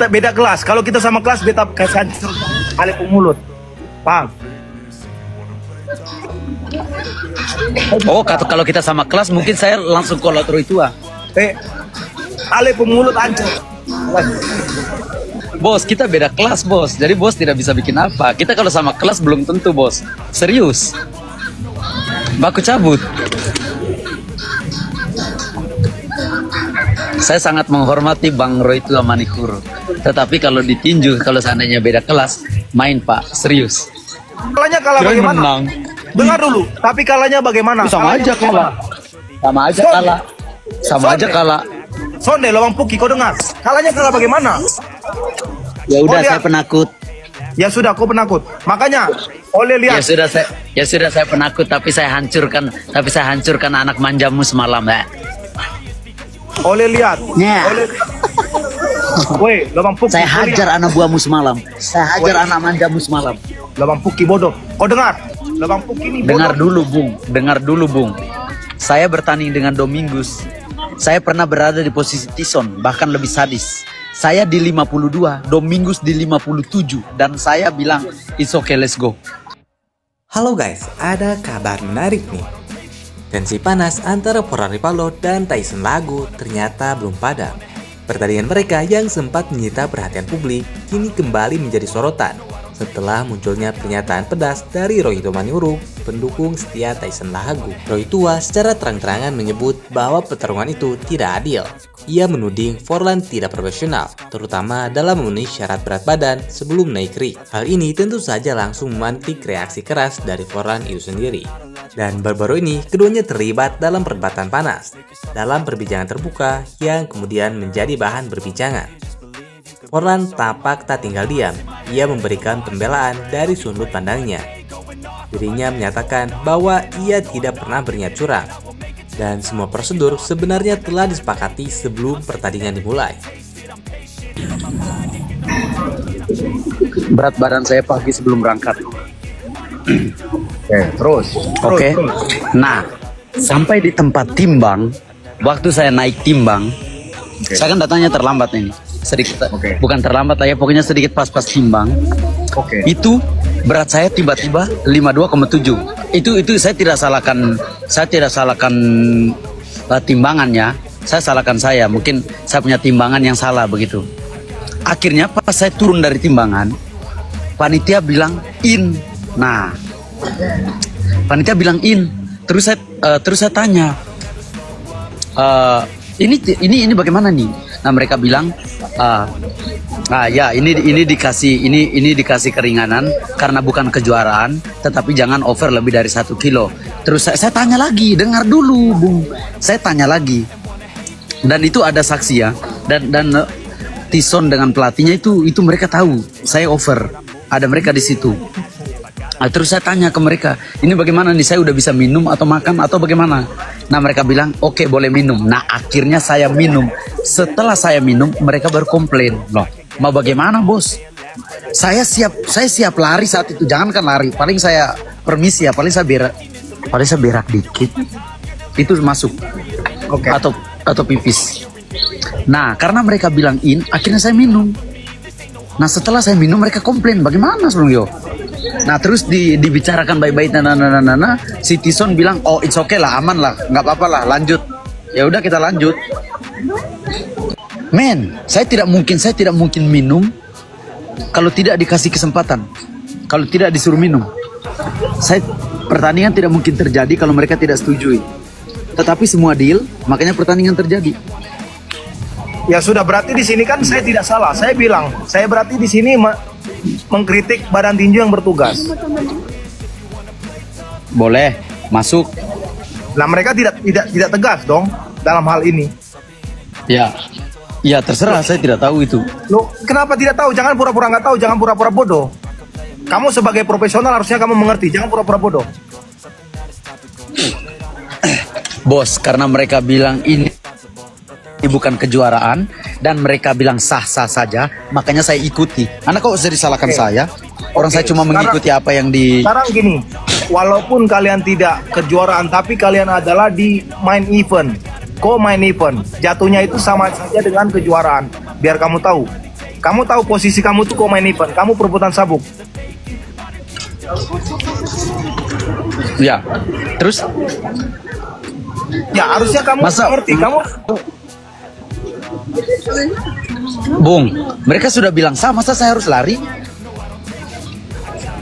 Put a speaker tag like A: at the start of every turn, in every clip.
A: kita beda kelas. Kalau kita sama kelas, beta kasih Ale pemulut. Paham?
B: Oh, kalau kita sama kelas mungkin saya langsung kolot Roy tua.
A: Ale pemulut ancur.
B: Bos, kita beda kelas, bos. Jadi bos tidak bisa bikin apa. Kita kalau sama kelas belum tentu, bos. Serius. Baku cabut. Saya sangat menghormati Bang Roy tua Manikur. Tetapi kalau ditinju, kalau seandainya beda kelas, main Pak, serius.
A: Kalahnya kalah bagaimana?
B: Menang.
A: Dengar dulu, tapi kalahnya bagaimana?
B: Sama aja kalah. Sama aja kalah. Sama aja kalah.
A: Sonde, lawang puki, kau dengar? Kalahnya kalah bagaimana?
B: Ya udah, saya penakut.
A: Ya sudah, kau penakut. Makanya, oleh lihat.
B: Ya sudah saya penakut, tapi saya hancurkan anak manjamu semalam, ya.
A: Oleh lihat.
B: Ya.
A: Woi, lawang puki.
B: Saya hajar anak buahmu semalam. Saya hajar anak manjamu semalam.
A: Lawang puki bodoh. Kau dengar? Lawang puki ini bodoh.
B: Dengar dulu, Bung. Saya bertanding dengan Domingus. Saya pernah berada di posisi Tison, bahkan lebih sadis. Saya di 52, Domingus di 57, dan saya bilang, it's okay, let's go.
C: Halo guys, ada kabar menarik nih. Tensi panas antara Forlan Ripaldo dan Tyson Lagu ternyata belum padam. Pertandingan mereka yang sempat menyita perhatian publik kini kembali menjadi sorotan setelah munculnya pernyataan pedas dari Rohito Maniuru, pendukung setia Tyson Lagu. Roy tua secara terang-terangan menyebut bahwa pertarungan itu tidak adil. Ia menuding Forlan tidak profesional, terutama dalam memenuhi syarat berat badan sebelum naik ring. Hal ini tentu saja langsung memantik reaksi keras dari Forlan itu sendiri. Dan baru-baru ini keduanya terlibat dalam perdebatan panas dalam perbincangan terbuka yang kemudian menjadi bahan perbincangan. Forlan tampak tak tinggal diam. Ia memberikan pembelaan dari sudut pandangnya. Dirinya menyatakan bahwa ia tidak pernah berniat curang dan semua prosedur sebenarnya telah disepakati sebelum pertandingan dimulai.
B: Berat badan saya pagi sebelum berangkat.
A: Terus.
B: Oke. Nah, sampai di tempat timbang, waktu saya naik timbang, saya kan datangnya terlambat ini. Sedikit, bukan terlambat lah ya, pokoknya sedikit pas-pas timbang. Itu berat saya tiba-tiba 52,7. Itu saya tidak salahkan timbangannya. Saya salahkan saya, mungkin saya punya timbangan yang salah begitu. Akhirnya pas saya turun dari timbangan, panitia bilang in. Nah, panitia bilang in. Terus saya tanya, ini bagaimana nih? Nah, mereka bilang, ya ini dikasih keringanan karena bukan kejuaraan, tetapi jangan over lebih dari 1 kilo. Terus saya tanya lagi, dengar dulu, Bung. Saya tanya lagi, dan itu ada saksi ya, dan Tison dengan pelatihnya itu mereka tahu saya over, ada mereka di situ. Nah, terus saya tanya ke mereka, ini bagaimana nih, saya udah bisa minum atau makan atau bagaimana? Nah, mereka bilang, oke, boleh minum. Nah, akhirnya saya minum. Setelah saya minum, mereka berkomplain. Loh, mau bagaimana, bos? Saya siap lari saat itu. Jangankan lari, paling saya permisi ya, paling saya berak dikit. Itu masuk. Atau pipis. Nah, karena mereka bilang in, akhirnya saya minum. Nah, setelah saya minum, mereka komplain, bagaimana, Bung Yo? Nah, terus dibicarakan baik-baik, si Tison bilang, oh it's okay lah, aman lah, nggak apa-apa lah, lanjut. Ya udah, kita lanjut. Men, saya tidak mungkin minum kalau tidak dikasih kesempatan, kalau tidak disuruh minum. Pertandingan tidak mungkin terjadi kalau mereka tidak setujui. Tetapi semua deal, makanya pertandingan terjadi.
A: Ya sudah, berarti di sini kan saya tidak salah. Saya bilang, saya berarti di sini mengkritik badan tinju yang bertugas.
B: Boleh, masuk.
A: Nah, mereka tidak tegas dong dalam hal ini.
B: Ya terserah, saya tidak tahu itu.
A: Loh, kenapa tidak tahu? Jangan pura-pura nggak tahu, jangan pura-pura bodoh. Kamu sebagai profesional harusnya kamu mengerti, jangan pura-pura bodoh.
B: Bos, karena mereka bilang ini bukan kejuaraan dan mereka bilang sah-sah saja, makanya saya ikuti. Anda kok usah disalahkan saya? Orang saya cuma mengikuti apa yang di...
A: Sekarang gini, walaupun kalian tidak kejuaraan, tapi kalian adalah di main event, co-main event. Jatuhnya itu sama saja dengan kejuaraan. Biar kamu tahu. Kamu tahu posisi kamu tuh main event, kamu perebutan sabuk.
B: Ya, terus?
A: Ya harusnya kamu ngerti, kamu.
B: Bung, mereka sudah bilang sah, masa saya harus lari?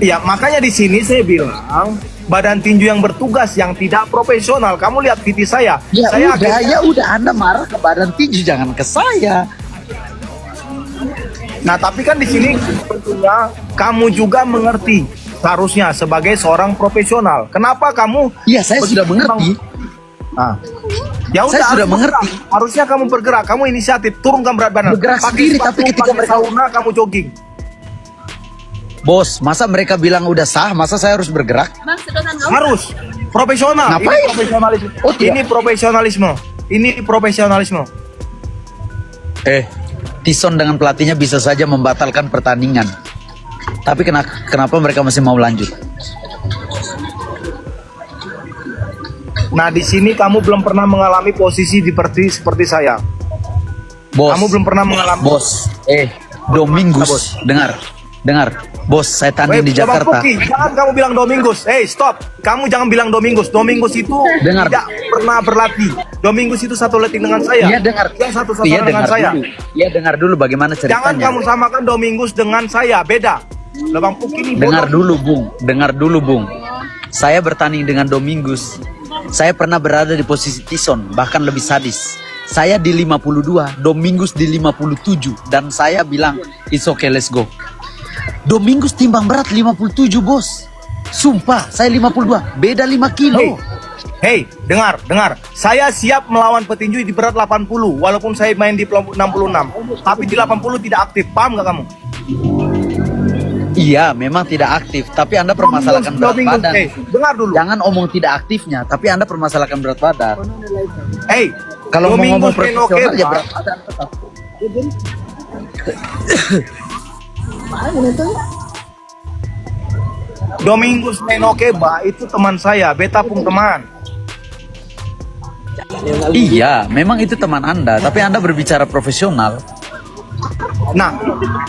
A: Ya makanya di sini saya bilang badan tinju yang bertugas yang tidak profesional. Kamu lihat VT saya.
B: Ya
A: saya
B: udah, Anda marah ke badan tinju, jangan ke saya.
A: Nah tapi kan di sini tentunya kamu juga mengerti seharusnya sebagai seorang profesional. Kenapa kamu?
B: Iya, saya sudah mengerti.
A: Nah, ya udah,
B: saya sudah mengerti.
A: Harusnya kamu bergerak, kamu inisiatif, turunkan berat badan.
B: Bergerak sendiri, tapi ketika mereka
A: kamu jogging.
B: Bos, masa mereka bilang udah sah, masa saya harus bergerak?
A: Harus profesional.
B: Ngapain?
A: Ini profesionalisme.
B: Oh,
A: ini profesionalisme. Ini profesionalisme.
B: Tison dengan pelatihnya bisa saja membatalkan pertandingan. Tapi kenapa mereka masih mau lanjut?
A: Nah, di sini kamu belum pernah mengalami posisi seperti saya.
B: Bos,
A: kamu belum pernah mengalami.
B: Bos, Dominggus, dengar. Bos, saya tanding di
A: Bang
B: Jakarta.
A: Puki, jangan kamu bilang Dominggus. Stop. Kamu jangan bilang Dominggus. Dominggus itu tidak pernah berlatih. Dominggus itu satu letting dengan saya.
B: Iya, dengar.
A: Yang satu-satunya dengan saya.
B: Iya, dengar dulu bagaimana ceritanya.
A: Jangan kamu samakan Dominggus dengan saya, beda. Bang Puki ini
B: dengar dulu, Bung. Saya bertanding dengan Dominggus. Saya pernah berada di posisi Tison, bahkan lebih sadis. Saya di 52, Dominggus di 57, dan saya bilang, it's okay, let's go. Dominggus timbang berat 57, bos. Sumpah, saya 52, beda 5 kilo.
A: Hey, dengar. Saya siap melawan petinju di berat 80, walaupun saya main di 66. Tapi di 80 tidak aktif, paham gak kamu?
B: Iya, memang tidak aktif, tapi Anda permasalahkan berat badan.
A: Dengar dulu.
B: Jangan omong tidak aktifnya, tapi Anda permasalahkan berat badan.
A: Kalau
B: mau ngomong profesional ya berat badan tetap.
A: Dominggus Menokeba itu teman saya, beta pun teman.
B: Iya, memang itu teman Anda, tapi Anda berbicara profesional.
A: Nah,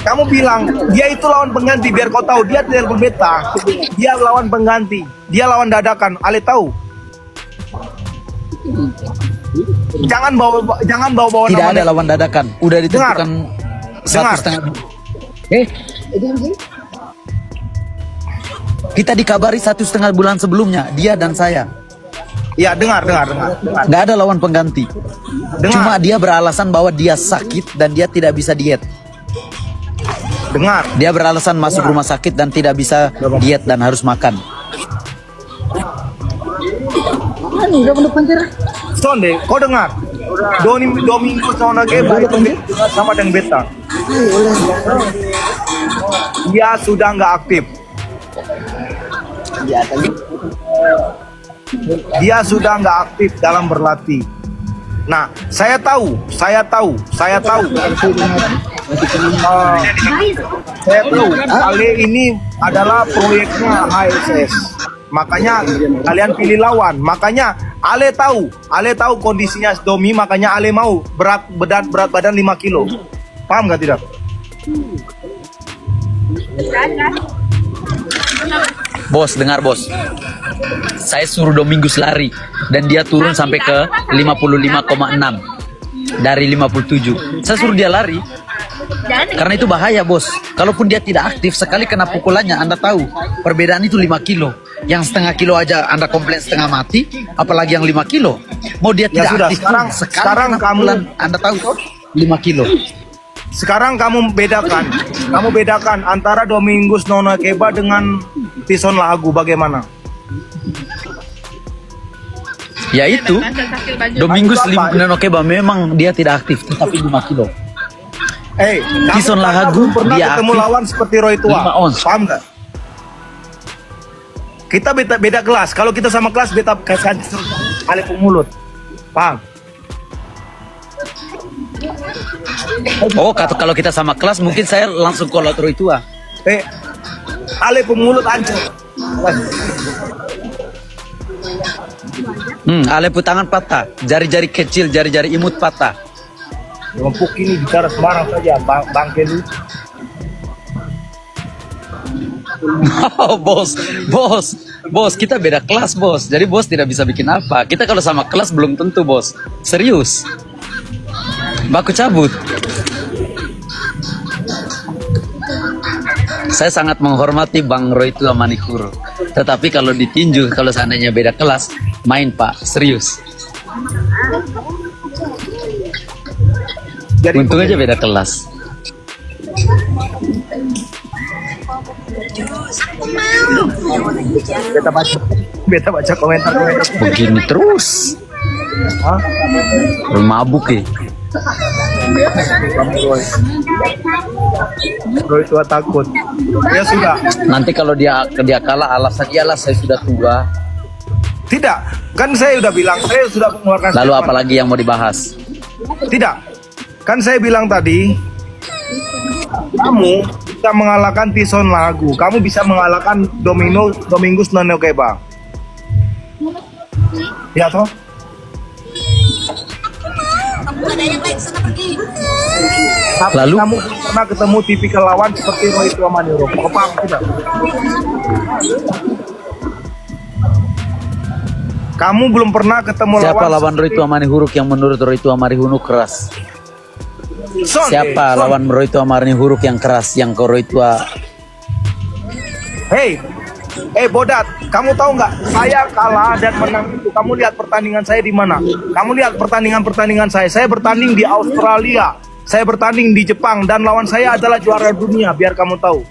A: kamu bilang dia itu lawan pengganti, biar kau tahu dia tidak berbeta. Dia lawan pengganti, dia lawan dadakan. Ale tahu. Jangan bawa
B: tidak ada lawan dadakan. Udah ditentukan 1,5. Kita dikabari 1,5 bulan sebelumnya, dia dan saya.
A: Ya, dengar.
B: Nggak ada lawan pengganti. Cuma dia beralasan bahwa dia sakit dan dia tidak bisa diet.
A: Dengar.
B: Dia beralasan masuk rumah sakit dan tidak bisa diet dan harus makan.
A: Sonde, kau dengar? Dominggus Menokeba itu sama dengan beta. Dia sudah nggak aktif. Dia sudah nggak aktif dalam berlatih. Nah, saya tahu. Ale ini adalah proyeknya HSS. Makanya kalian pilih lawan. Makanya Ale tahu kondisinya Domi. Makanya Ale mau berat badan 5 kilo. Paham nggak tidak?
B: Bos, dengar bos. Saya suruh Dominggus lari dan dia turun sampai ke 55,6 dari 57. Saya suruh dia lari karena itu bahaya, bos. Kalaupun dia tidak aktif, sekali kena pukulannya, Anda tahu perbedaan itu 5 kilo. Yang setengah kilo aja Anda komplain setengah mati, apalagi yang 5 kilo. Mau dia tidak aktif, sekarang kamu Anda tahu 5 kilo.
A: Sekarang kamu bedakan antara Dominggus Menokeba dengan Tison Lahagu, bagaimana?
B: Ya itu, Dominggus Menokeba memang dia tidak aktif, tetapi 5 kilo. Tison Lahagu
A: pernah
B: dia
A: ketemu
B: aktif,
A: lawan seperti Roy Tua,
B: 5 ons.
A: paham nggak? Kita beda kelas. Kalau kita sama kelas, beta kasih Ale pengulut, paham?
B: Oh, kalau kita sama kelas mungkin saya langsung kolot Roy Tua.
A: Ale pemulut ancur.
B: Ale tangan patah, jari-jari kecil, jari-jari imut patah.
A: Empuk ini bicara sembarang saja, bangke lu.
B: Oh, bos, kita beda kelas bos. Jadi bos tidak bisa bikin apa. Kita kalau sama kelas belum tentu bos. Serius. Baku cabut. Saya sangat menghormati Bang Roytua Manihuru. Tetapi kalau ditinju, kalau seandainya beda kelas, main pak, serius.
A: Jadi
B: untung aja beda kelas.
A: Beta baca komentar.
B: Begini terus.
A: Hah?
B: Mabuk ya.
A: Roy tua takut. Ya sudah.
B: Nanti kalau dia kalah alasan iyalah saya sudah tua.
A: Tidak, kan saya udah bilang saya sudah mengeluarkan.
B: Lalu apalagi yang mau dibahas?
A: Tidak, kan saya bilang tadi kamu bisa mengalahkan Tison Lagu, kamu bisa mengalahkan Domingus Nonokeba. Ya toh?
B: Lalu
A: kamu pernah ketemu tipikal lawan seperti Roytua Manihuru? Paham tidak? Kamu belum pernah ketemu
B: siapa lawan Roytua Manihuru yang menurut Roytua Manihuru keras? Siapa lawan Roytua Manihuru yang keras yang ke Roytua?
A: Hey Bodat, kamu tahu nggak? Saya kalah dan menang itu. Kamu lihat pertandingan saya di mana? Kamu lihat pertandingan saya. Saya bertanding di Australia, saya bertanding di Jepang, dan lawan saya adalah juara dunia. Biar kamu tahu.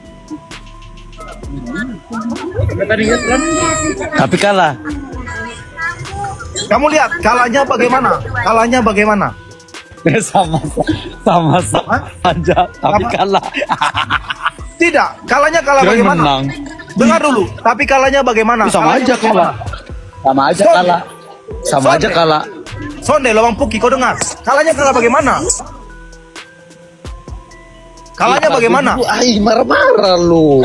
B: Tapi kalah.
A: Kamu lihat kalahnya bagaimana? Kalahnya bagaimana?
B: sama aja, tapi kalah.
A: Tidak, kalahnya kalah
B: Kira
A: bagaimana?
B: Menang.
A: Dengar dulu, tapi kalahnya bagaimana?
B: Sama aja kalah. Sama aja kalah. Sama aja kalah.
A: Sonde, Lawang Puki, kau dengar? Kalahnya kalah bagaimana? Kalahnya bagaimana?
B: Ay, marah-marah lu.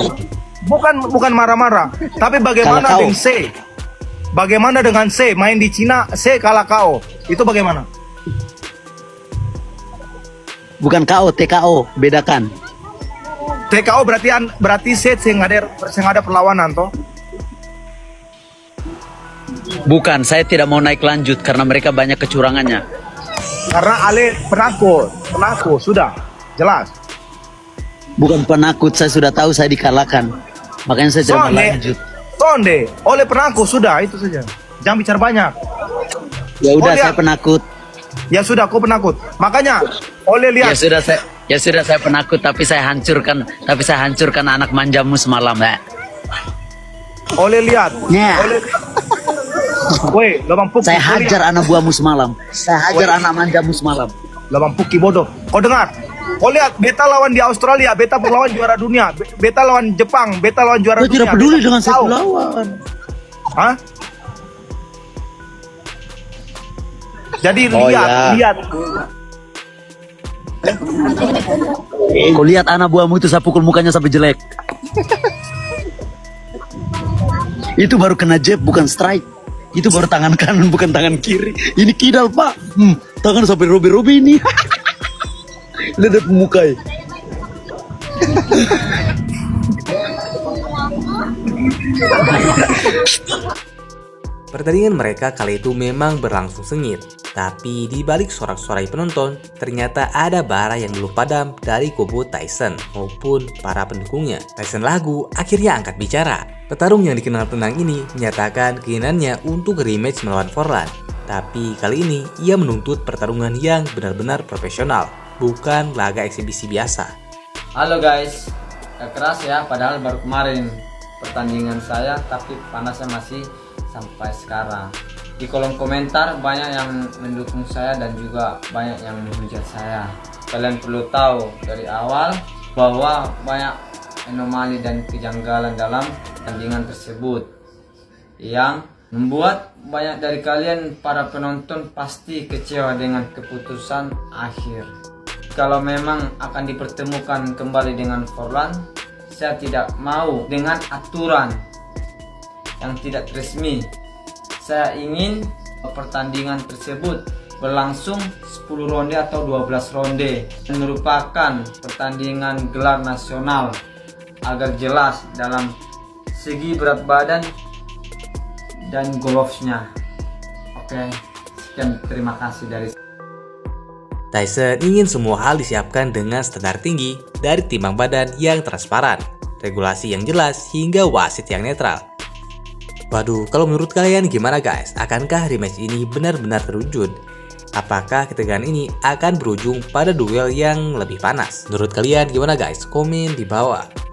A: Bukan marah-marah, tapi bagaimana dengan C? Bagaimana dengan C? Main di Cina, C kalah KO. Itu bagaimana?
B: Bukan KO, TKO, bedakan.
A: TKO berarti C yang ada perlawanan toh?
B: Bukan, saya tidak mau naik lanjut karena mereka banyak kecurangannya.
A: Karena Ale penakut sudah jelas.
B: Bukan penakut, saya sudah tahu saya dikalahkan. Makanya saya tidak mau lanjut.
A: Sonde, oleh penakut sudah itu saja. Jangan bicara banyak.
B: Ya udah, saya penakut.
A: Ya sudah, kau penakut. Makanya oleh lihat.
B: Ya sudah saya penakut, tapi saya hancurkan anak manjamu semalam, ya.
A: Oleh lihat.
B: Ya.
A: Woi, Lawang Puki.
B: Saya hajar anak buahmu semalam. Saya hajar anak manjamu semalam.
A: Lawang Puki bodoh. Kau dengar? Kau lihat, beta lawan di Australia, beta berlawan juara dunia. Beta lawan Jepang, beta lawan juara dunia.
B: Kau tidak peduli dengan saya lawan.
A: Hah? Jadi lihat.
B: Kau lihat anak buahmu itu saya pukul mukanya sampai jelek. Itu baru kena jab, bukan strike. Itu baru tangan kanan, bukan tangan kiri. Ini kidal, Pak. Tangan sampai robe-robe ini. Lihat mukai.
C: Pertandingan mereka kali itu memang berlangsung sengit. Tapi di balik sorak-sorai penonton, ternyata ada bara yang belum padam dari kubu Tyson maupun para pendukungnya. Tyson Lagu akhirnya angkat bicara. Petarung yang dikenal tenang ini menyatakan keinginannya untuk rematch melawan Forlan. Tapi kali ini ia menuntut pertarungan yang benar-benar profesional, bukan laga eksibisi biasa.
D: Halo guys, keras ya, padahal baru kemarin pertandingan saya, tapi panasnya masih sampai sekarang. Di kolom komentar banyak yang mendukung saya dan juga banyak yang menghujat saya. Kalian perlu tahu dari awal bahwa banyak anomali dan kejanggalan dalam pertandingan tersebut yang membuat banyak dari kalian para penonton pasti kecewa dengan keputusan akhir. Kalau memang akan dipertemukan kembali dengan Forlan, saya tidak mau dengan aturan yang tidak resmi. Saya ingin pertandingan tersebut berlangsung 10 ronde atau 12 ronde dan merupakan pertandingan gelar nasional agar jelas dalam segi berat badan dan gloves-nya. Oke, sekian, terima kasih dari
C: Tyson ingin semua hal disiapkan dengan standar tinggi, dari timbang badan yang transparan, regulasi yang jelas, hingga wasit yang netral. Waduh, kalau menurut kalian gimana guys? Akankah rematch ini benar-benar terwujud? Apakah ketegangan ini akan berujung pada duel yang lebih panas? Menurut kalian gimana guys? Komen di bawah.